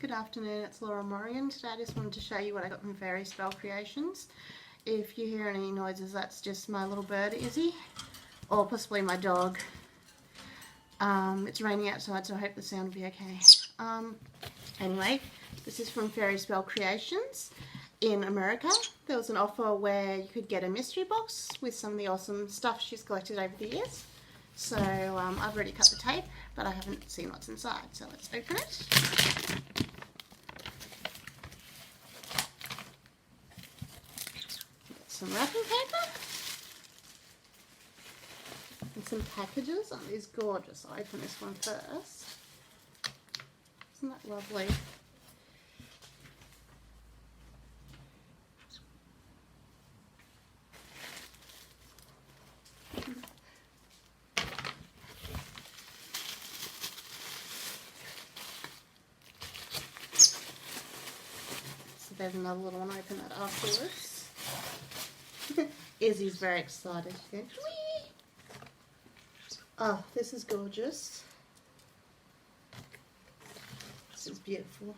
Good afternoon, it's Laura Morrigan. Today I just wanted to show you what I got from FaerySpell Creations. If you hear any noises, that's just my little bird Izzy, or possibly my dog. It's raining outside, so I hope the sound will be okay. Anyway, this is from FaerySpell Creations. In America, there was an offer where you could get a mystery box with some of the awesome stuff she's collected over the years. So I've already cut the tape, but I haven't seen what's inside, so let's open it. Get some wrapping paper and some packages. Oh, these gorgeous. I'll open this one first. Isn't that lovely? There's another little one. Open that afterwards. Izzy's very excited. She's going, whee! Oh, this is gorgeous. This is beautiful.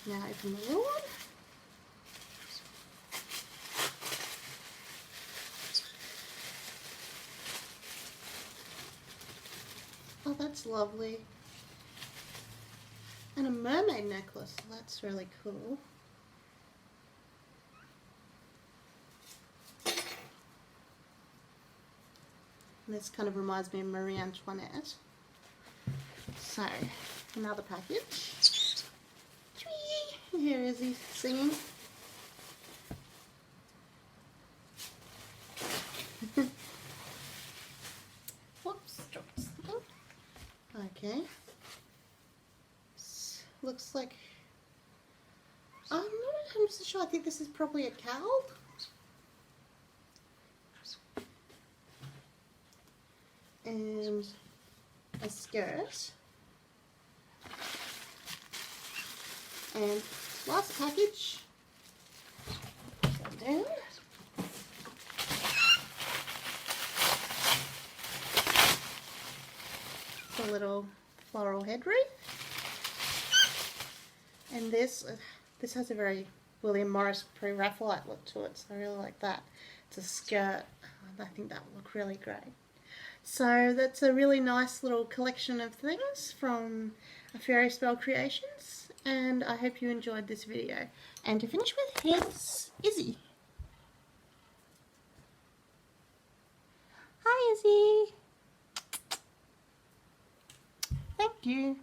Now open the little one. Oh, that's lovely. And a mermaid necklace. That's really cool. And this kind of reminds me of Marie Antoinette. So, another package. Here is he singing. Whoops, dropped something. Okay. Looks like, I'm not 100% sure. I think this is probably a cowl. And a skirt. And last package. Go down. A little floral head wreath. And this has a very William Morris pre-Raphaelite look to it, so I really like that. It's a skirt. I think that will look really great. So that's a really nice little collection of things from FaerySpell Creations, and I hope you enjoyed this video. And to finish with, here's Izzy. Hi Izzy! Thank you.